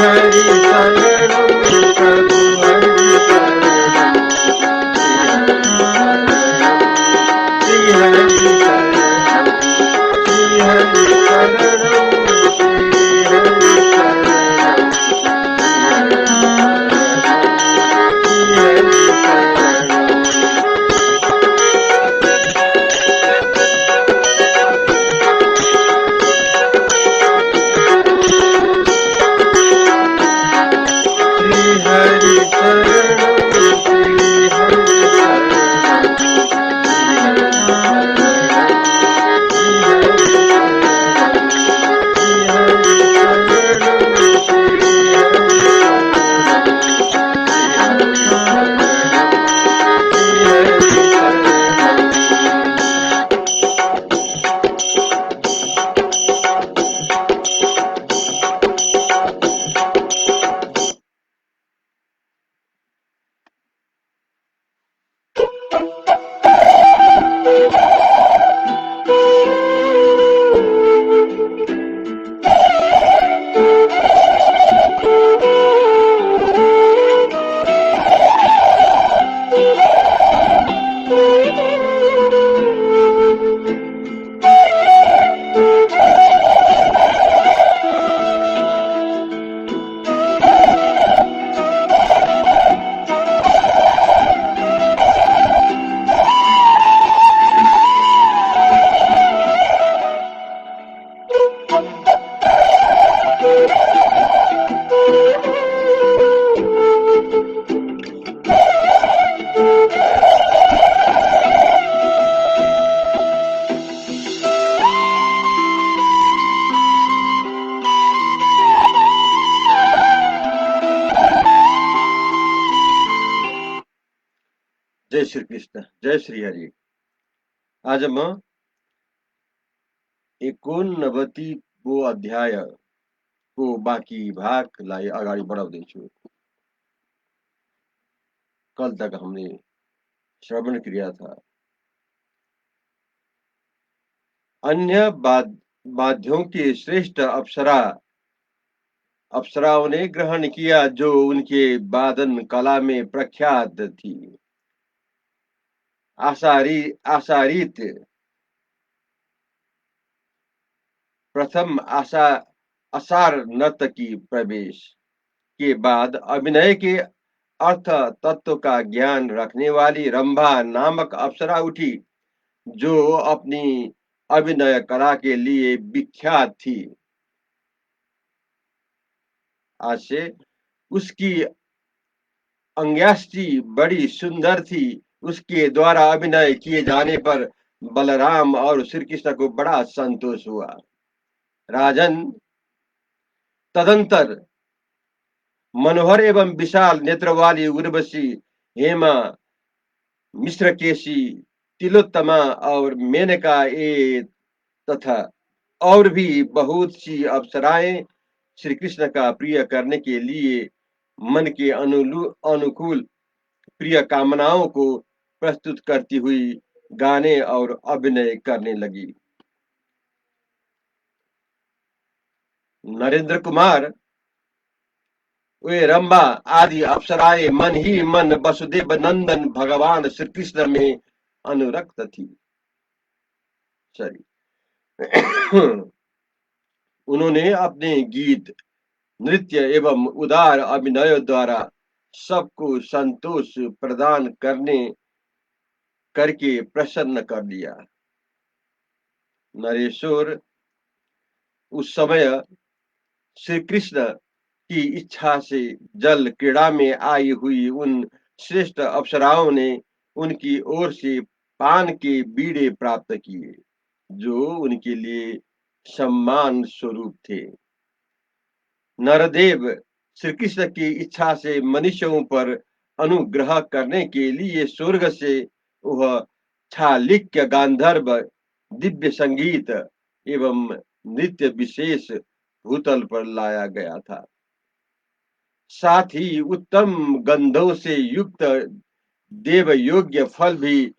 हरि शरणम प्रभु हरि शरणम श्री हरि शरणम श्री हरि शरणम श्री हरि शरणम श्री हरि शरणम श्री हरि शरणम श्री हरि शरणम श्री हरि शरणम श्री हरि शरणम श्री हरि शरणम श्री हरि शरणम जय श्री कृष्ण जय श्री हरि। आज हम 89 अध्याय को बाकी भाग लाई अगाडि बढाउँदैछु। कल तक हमने श्रवण किया था। अन्य वाद्यों की श्रेष्ठ अप्सराओं ने ग्रहण किया जो उनके वादन कला में प्रख्यात थी। आशारित प्रथम आसार नर्तकी प्रवेश के बाद अभिनय के अर्थ तत्व का ज्ञान रखने वाली रंभा नामक अप्सरा उठी, जो अपनी अभिनय कला के लिए विख्यात थी। आज से उसकी अंग्याष्टि बड़ी सुंदर थी। उसके द्वारा अभिनय किए जाने पर बलराम और श्री कृष्ण को बड़ा संतोष हुआ। राजन, तदंतर मनोहर एवं विशाल नेत्र वाली उर्वशी, हेमा, मिश्रकेशी, तिलोत्तमा और मेनका ये तथा और भी बहुत सी अप्सराएं श्री कृष्ण का प्रिय करने के लिए मन के अनुकूल प्रिय कामनाओं को प्रस्तुत करती हुई गाने और अभिनय करने लगी। नरेंद्र कुमार, वे रंभा आदि अप्सराएं मन ही मन वसुदेव नंदन भगवान श्री कृष्ण में अनुरक्त थी। उन्होंने अपने गीत, नृत्य एवं उदार अभिनय द्वारा सबको संतोष प्रदान करके प्रसन्न कर दिया। नरेश्वर, उस समय श्री कृष्ण की इच्छा से जल क्रीड़ा में आई हुई उन श्रेष्ठ अप्सराओं ने उनकी ओर से पान के बीड़े प्राप्त किए, जो उनके लिए सम्मान स्वरूप थे। नरदेव श्री कृष्ण की इच्छा से मनुष्यों पर अनुग्रह करने के लिए स्वर्ग से वह छालिक्य गांधर्व दिव्य संगीत एवं नृत्य विशेष भूतल पर लाया गया था। साथ ही उत्तम गंधों से युक्त देव योग्य फल भी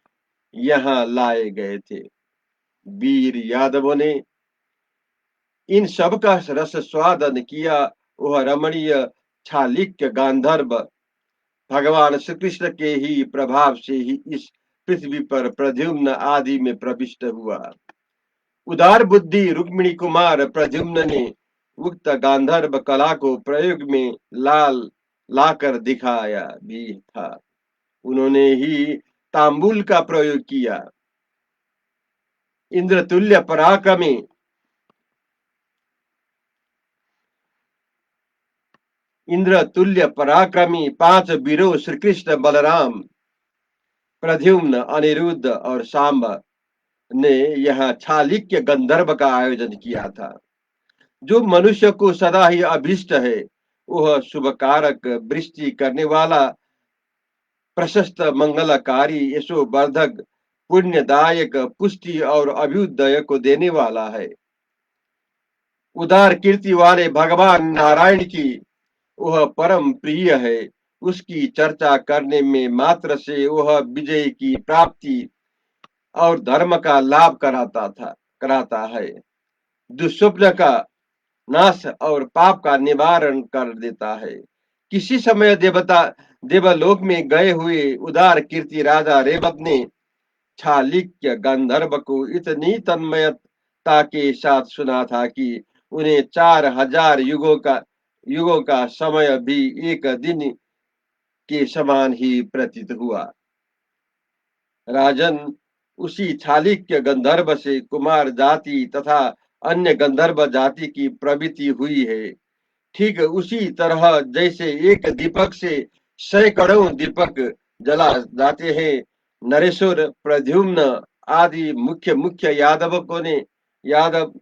यहाँ लाए गए थे। वीर यादवों ने इन सब का रस स्वादन किया वह रमणीय छालिक्य गांधर्व भगवान श्री कृष्ण के ही प्रभाव से ही इस पृथ्वी पर प्रद्युम्न आदि में प्रविष्ट हुआ। उदार बुद्धि रुक्मिणी कुमार प्रद्युम्न ने उक्त गांधर्व कला को प्रयोग में लाकर दिखाया भी था। उन्होंने ही तांबुल का प्रयोग किया। इंद्रतुल्य पराक्रमी पांच वीरों श्री कृष्ण, बलराम, प्रद्युम्न, अनिरुद्ध और सांब ने यह छालिक्य गंधर्व का आयोजन किया था। जो मनुष्य को सदा ही अभिष्ट है, वह शुभकारक, वृष्टि करने वाला, प्रशस्त, मंगलकारी, यशोवर्धक, पुण्यदायक, पुष्टि और अभ्युदय को देने वाला है। उदार कीर्ति वाले भगवान नारायण की वह परम प्रिय है। उसकी चर्चा करने में मात्र से वह विजय की प्राप्ति और धर्म का लाभ कराता है। दुष्स्वप्न का नाश और पाप का निवारण कर देता है। किसी समय देवलोक में गए हुए उदार कीर्ति राजा रेवत ने छालिक्य गंधर्व को इतनी तन्मयता के साथ सुना था कि उन्हें 4000 युगों का समय भी एक दिन के समान ही प्रतीत हुआ। राजन, उसी छालिक्य गंधर्व से कुमार जाति तथा अन्य गंधर्व जाति की प्रवृत्ति हुई है। ठीक उसी तरह जैसे एक दीपक से सैकड़ों दीपक जला जाते हैं, नरेश्वर, प्रद्युम्न आदि मुख्य यादव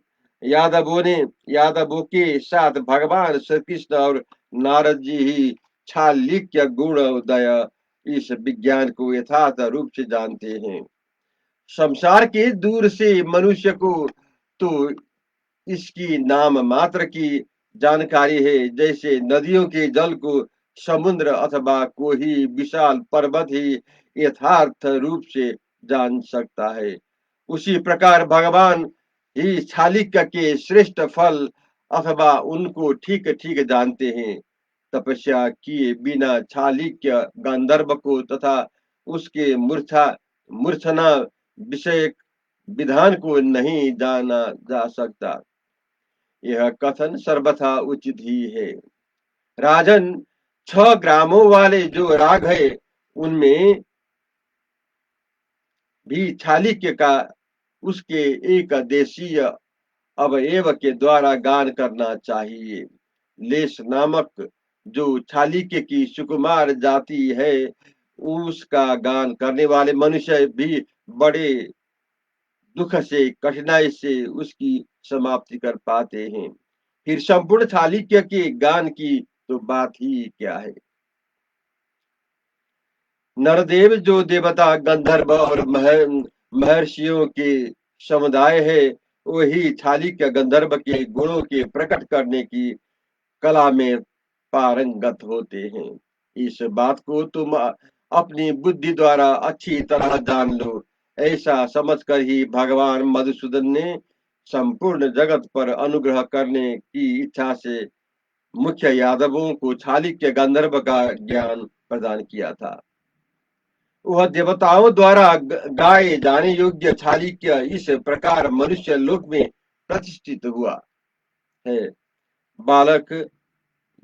यादवों के साथ भगवान श्री कृष्ण और नारद जी ही छालिक्य गुणोदय इस विज्ञान को यथार्थ रूप से जानते हैं। संसार के दूर से मनुष्य को तो इसकी नाम मात्र की जानकारी है, जैसे नदियों के जल को समुद्र अथवा कोई विशाल पर्वत ही यथार्थ रूप से जान सकता है। उसी प्रकार भगवान ही छालिक्य के श्रेष्ठ फल अथवा उनको ठीक ठीक जानते हैं। तपस्या किए बिना छालिक्य गंधर्व को तथा उसके मूर्छना विषय विधान को नहीं जाना जा सकता। यह कथन सर्वथा उचित ही है। राजन, 6 ग्रामों वाले जो राग है, उनमें भी छालिक्य का उसके एक देशीय अवयव के द्वारा गान करना चाहिए। लेश नामक जो छालिक्य की सुकुमार जाति है, उसका गान करने वाले मनुष्य भी बड़े दुख से, कठिनाई से उसकी समाप्ति कर पाते हैं। फिर संपूर्ण छालिक्य के गान की तो बात ही क्या है। नरदेव जो देवता, गंधर्व और महर्षियों के समुदाय है, वही छालिक्य गंधर्व के गुणों के प्रकट करने की कला में पारंगत होते हैं। इस बात को तुम अपनी बुद्धि द्वारा अच्छी तरह जान लो। ऐसा समझकर ही भगवान मधुसूदन ने संपूर्ण जगत पर अनुग्रह करने की इच्छा से मुख्य यादवों को छालिक्य गंधर्व का ज्ञान प्रदान किया था। वह देवताओं द्वारा गाए जाने योग्य छालिक्य इस प्रकार मनुष्य लोक में प्रतिष्ठित हुआ है। बालक,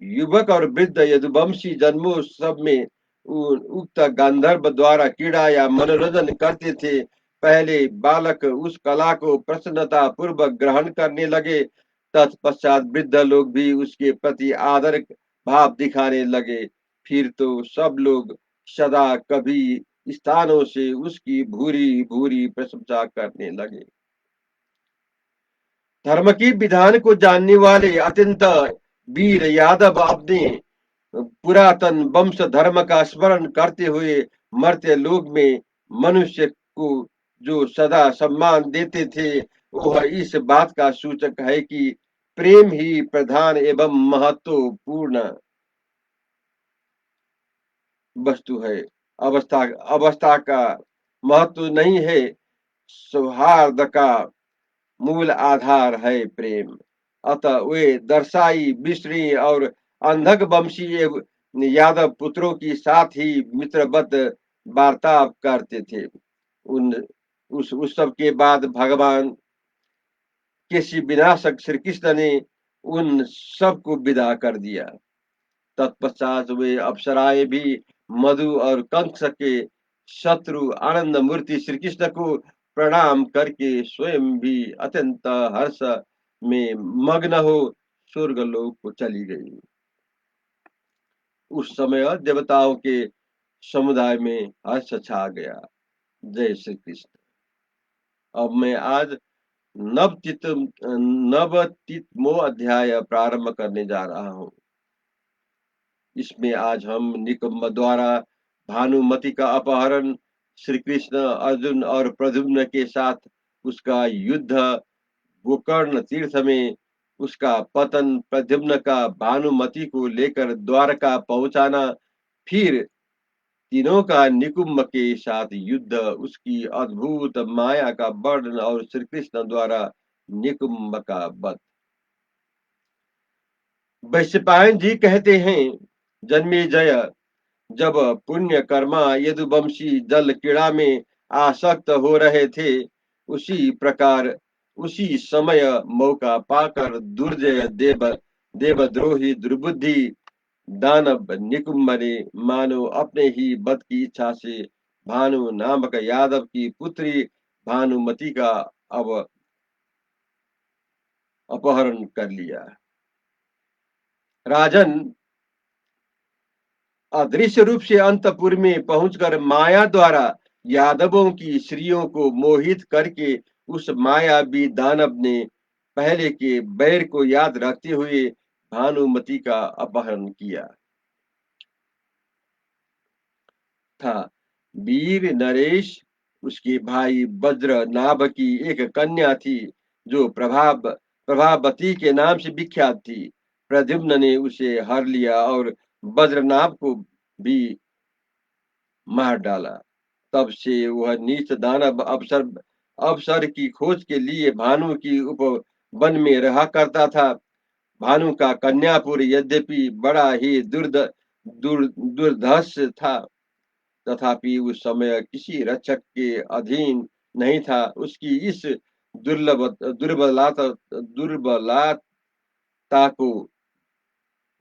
युवक और वृद्ध यदुवंशी जन्मों सब में उक्त गांधर्व द्वारा क्रीड़ा या मनोरंजन करते थे। पहले बालक उस कला को प्रसन्नता पूर्वक ग्रहण करने लगे, तत्पश्चात वृद्ध लोग भी उसके प्रति आदर भाव दिखाने लगे। फिर तो सब लोग सदा कभी स्थानों से उसकी भूरी भूरी प्रशंसा करने लगे। धर्म की विधान को जानने वाले अत्यंत वीर यादव अपने पुरातन वंश धर्म का स्मरण करते हुए मर्त्य लोक में मनुष्य को जो सदा सम्मान देते थे, वह इस बात का सूचक है कि प्रेम ही प्रधान एवं महत्वपूर्ण वस्तु है। अवस्था का महत्व नहीं है, सौहार्द का मूल आधार है प्रेम। अतः वे दर्शाई, बिश्री और अंधक वंशी यादव पुत्रों की साथ ही मित्रवत वार्ताव करते थे। उन उस सब के बाद भगवान किसी विनाशक श्री कृष्ण ने उन सबको विदा कर दिया। तत्पश्चात वे अप्सराएं भी मधु और कंस के शत्रु आनंद मूर्ति श्री कृष्ण को प्रणाम करके स्वयं भी अत्यंत हर्ष में मग्न हो स्वर्गलोक को चली गई। उस समय देवताओं के समुदाय में हर्ष छा गया। जय श्री कृष्ण। अब मैं आज नवतितमो अध्याय प्रारंभ करने जा रहा हूँ। इसमें आज हम निकुंभ द्वारा भानुमति का अपहरण, श्री कृष्ण अर्जुन और प्रद्युम्न के साथ उसका युद्ध, गोकर्ण तीर्थ में उसका पतन, प्रद्युम्न का भानुमति को लेकर द्वारका पहुंचाना, फिर तीनों का निकुंभ के साथ युद्ध, उसकी अद्भुत माया का वर्णन और श्री कृष्ण द्वारा निकुंभ का वध। वैशंपायन जी कहते हैं, जन्मेजय, जब पुण्य कर्मा यदुवंशी जल क्रीड़ा में आसक्त हो रहे थे, उसी प्रकार उसी समय मौका पाकर दुर्जय देवद्रोही दुर्बुद्धि दानव निकुंभ ने मानो अपने ही वध की इच्छा से भानु नामक यादव की पुत्री भानुमति का अपहरण कर लिया। राजन, अदृश्य रूप से अंतपुर में पहुंचकर माया द्वारा यादवों की स्त्रियों को मोहित करके उस मायावी दानव ने पहले के बैर को याद रखते हुए भानुमति का अपहरण किया था। वीर नरेश उसके भाई वज्र नाभ की एक कन्या थी जो प्रभावती के नाम से विख्यात थी। प्रद्युम्न ने उसे हर लिया और वज्रनाभ को भी मार डाला। तब से वह नीच दानव अवसर की खोज के लिए भानु की उपवन में रहा करता था। भानु का कन्यापुर यद्यपि बड़ा ही दुर्धर्ष था, तथापि उस समय किसी रक्षक के अधीन नहीं था। उसकी इस दुर्बलता को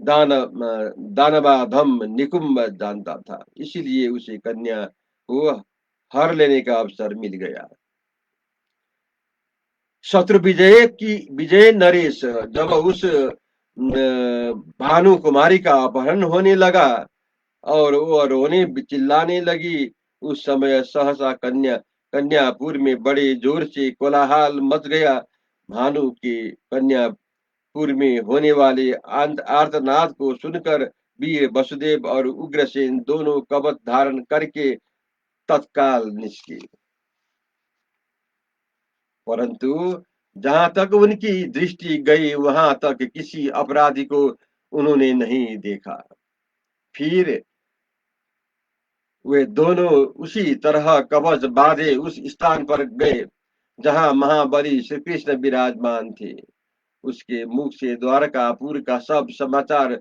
दानवाधम निकुंभ जानता था, इसीलिए उसे कन्या को हर लेने का अवसर मिल गया। शत्रु विजय नरेश जब उस भानु कुमारी का अपहरण होने लगा और वो रोने चिल्लाने लगी, उस समय सहसा कन्यापुर में बड़े जोर से कोलाहल मच गया। भानु के कन्यापुर में होने वाले आर्तनाद को सुनकर वीर वसुदेव और उग्रसेन दोनों कवच धारण करके तत्काल निष्क्रिय। परंतु जहां तक उनकी दृष्टि गई वहां तक किसी अपराधी को उन्होंने नहीं देखा। फिर वे दोनों उसी तरह कवच बांधे उस स्थान पर गए जहां महाबली श्री कृष्ण विराजमान थे। उसके मुख से द्वारकापुर का सब समाचार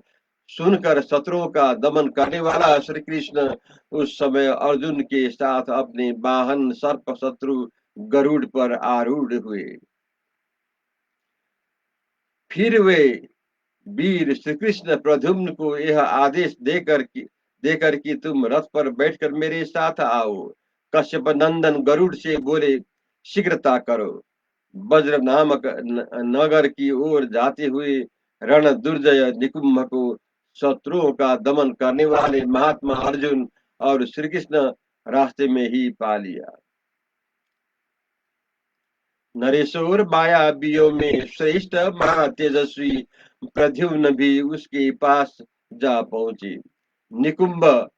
सुनकर शत्रुओं का दमन करने वाला श्री कृष्ण उस समय अर्जुन के साथ अपने वाहन सर्प शत्रु गरुड़ पर आरूढ़ हुए। फिर वे वीर श्री कृष्ण प्रद्युम्न को यह आदेश देकर कि तुम रथ पर बैठकर मेरे साथ आओ। कश्यप नंदन गरुड़ से बोले, शीघ्रता करो। वज्र नामक नगर की ओर जाते हुए रण दुर्जय निकुंभ को शत्रुओं का दमन करने वाले महात्मा अर्जुन और श्री कृष्ण रास्ते में ही पा लिया। नरेश्वर मायावियों में श्रेष्ठ महातेजस्वी प्रद्युम्न भी उसके पास जा पहुंचे। निकुंभ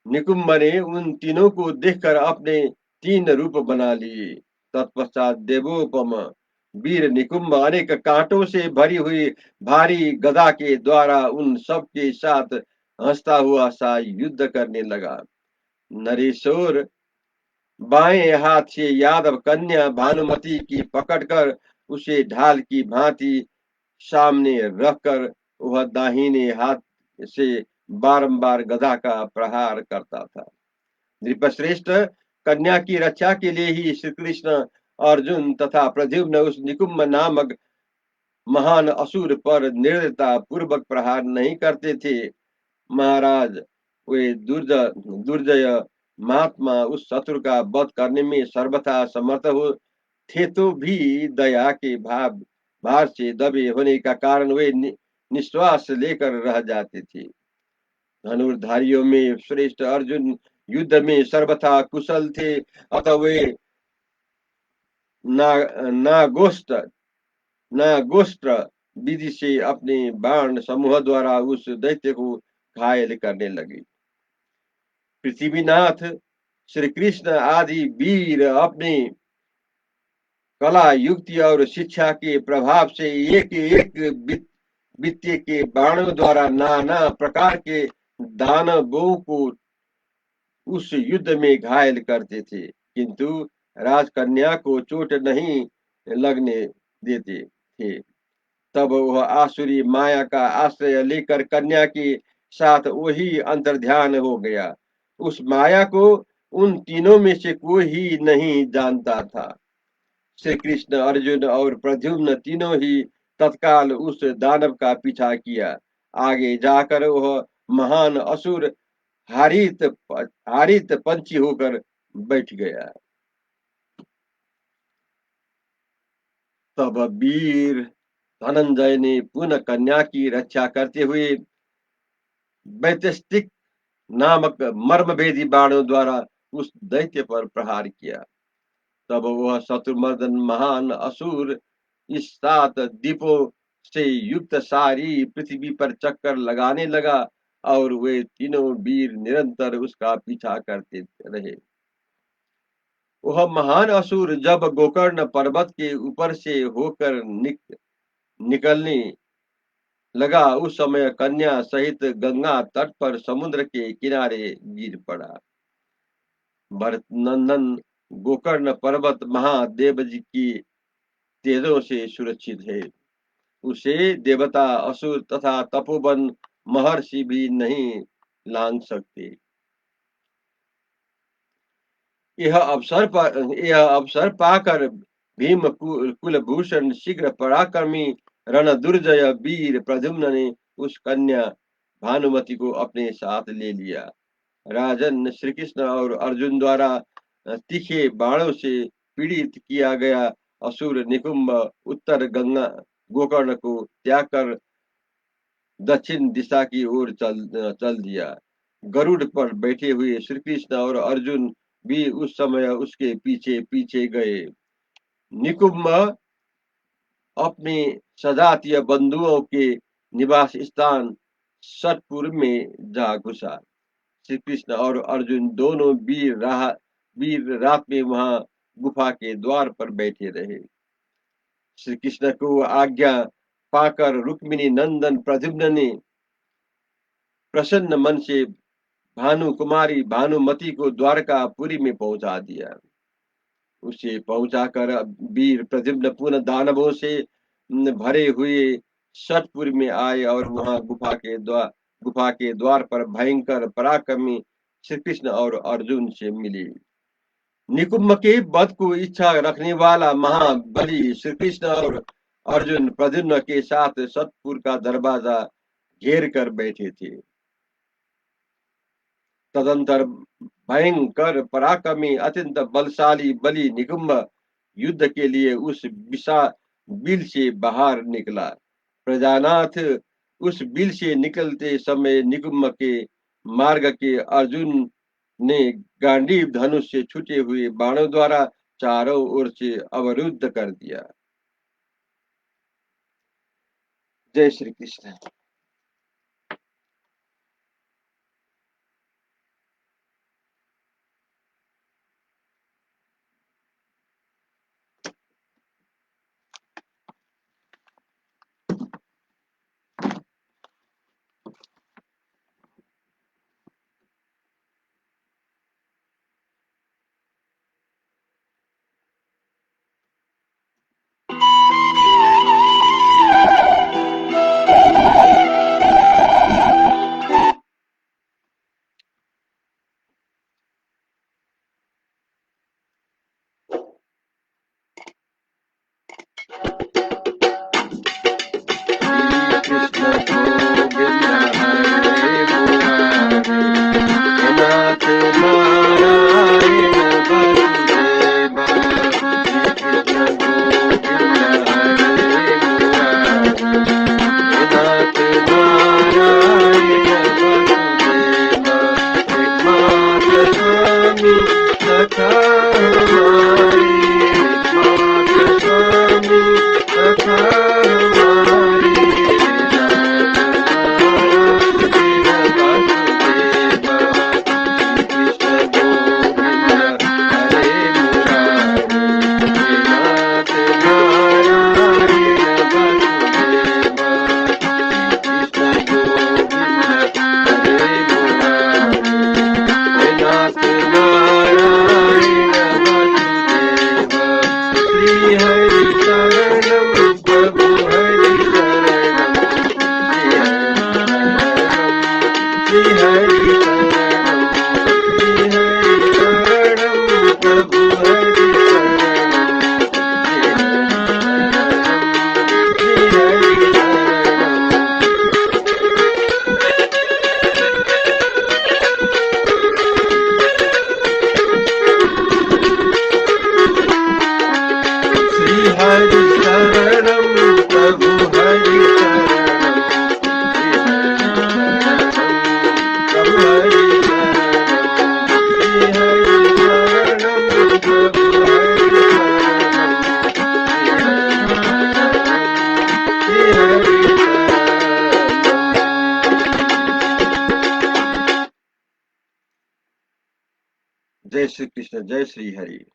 निकुंभ ने उन तीनों को देखकर अपने 3 रूप बना लिए। तत्पश्चात देवोपम वीर निकुंभ अनेक कांटों से भरी हुई भारी गदा के द्वारा उन सब के साथ हंसता हुआ सा युद्ध करने लगा। नरेश्वर बाएं हाथ से यादव कन्या भानुमति की पकड़कर उसे ढाल की भांति सामने रखकर वह दाहिने हाथ से बारंबार गदा का प्रहार करता था। नृपश्रेष्ठ कन्या की रक्षा के लिए ही श्री कृष्ण अर्जुन तथा प्रद्युम्न उस निकुंभ नामक महान असुर पर निर्दयता पूर्वक प्रहार नहीं करते थे। महाराज, वे दुर्जय महात्मा उस शत्रु का वध करने में सर्वथा समर्थ हो थे, तो भी दया के भार से दबे होने का कारण वे निश्वास लेकर रह जाते थे। धनुर्धारियों में श्रेष्ठ अर्जुन युद्ध में सर्वथा कुशल थे, अतः वे नागोष्ठ विधि से अपने बाण समूह द्वारा उस दैत्य को घायल करने लगे। पृथ्वीनाथ श्री कृष्ण आदि वीर अपने कला, युक्ति और शिक्षा के प्रभाव से एक एक वित्तीय के बाणों द्वारा नाना प्रकार के दानवों को उस युद्ध में घायल करते थे, किंतु राजकन्या को चोट नहीं लगने देते थे। तब वह आसुरी माया का आश्रय लेकर कन्या के साथ वही अंतर्ध्यान हो गया। उस माया को उन तीनों में से कोई ही नहीं जानता था। श्री कृष्ण, अर्जुन और प्रद्युम्न तीनों ही तत्काल उस दानव का पीछा किया। आगे जाकर वह महान असुर हारित पंछी होकर बैठ गया। तब वीर धनंजय ने पुनः कन्या की रक्षा करते हुए वैतस्तिक नामक मर्मभेदी बाणों द्वारा उस दैत्य पर प्रहार किया। तब वह शत्रुमर्दन महान असुर इस 7 दीपों से युक्त सारी पृथ्वी पर चक्कर लगाने लगा और वे तीनों वीर निरंतर उसका पीछा करते रहे। वह महान असुर जब गोकर्ण पर्वत के ऊपर से होकर निकलने लगा, उस समय कन्या सहित गंगा तट पर समुद्र के किनारे गिर पड़ा। भरत नंदन गोकर्ण पर्वत महादेव जी की तेजों से सुरक्षित है। उसे देवता, असुर तथा तपोवन महर्षि भी नहीं लांग सकते। यह अवसर पाकर भीम कुलभूषण शीघ्र पराक्रमी रणदुर्जय वीर प्रद्युम्न ने उस कन्या भानुमति को अपने साथ ले लिया। राजन, श्री कृष्ण और अर्जुन द्वारा तीखे बाणों से पीड़ित किया गया असुर निकुंभ उत्तर गंगा गोकर्ण को त्याग कर दक्षिण दिशा की ओर चल दिया। गरुड़ पर बैठे हुए श्री कृष्ण और अर्जुन भी उस समय उसके पीछे पीछे गए। निकुंभ अपने सजातीय बंधुओं के निवास स्थान सतपुर में जा घुसा। श्री कृष्ण और अर्जुन दोनों वीर रात में वहां गुफा के द्वार पर बैठे रहे। श्री कृष्ण को आज्ञा पाकर रुक्मिणी नंदन प्रद्युम्न ने प्रसन्न मन से भानु कुमारी भानुमति को द्वारकापुरी में पहुंचा दिया। उसे पहुंचाकर वीर प्रद्युम्न पुनः दानवों से भरे हुए सतपुर में आए और वहां गुफा के द्वार पर भयंकर पराक्रमी श्री कृष्ण और अर्जुन से मिले। निकुंभ के वध को इच्छा रखने वाला महाबली श्री कृष्ण और अर्जुन प्रद्युम्न के साथ सतपुर का दरवाजा घेर कर बैठे थे। तदंतर भयंकर पराक्रमी अत्यंत बलशाली बलि निकुंभ युद्ध के लिए उस विशाल बिल से बाहर निकला। प्रजानाथ, उस बिल से निकलते समय निकुंभ के मार्ग के अर्जुन ने गांडीव धनुष से छूटे हुए बाणों द्वारा चारों ओर से अवरुद्ध कर दिया। जय श्री कृष्ण। जय श्री कृष्ण, जय श्री हरि।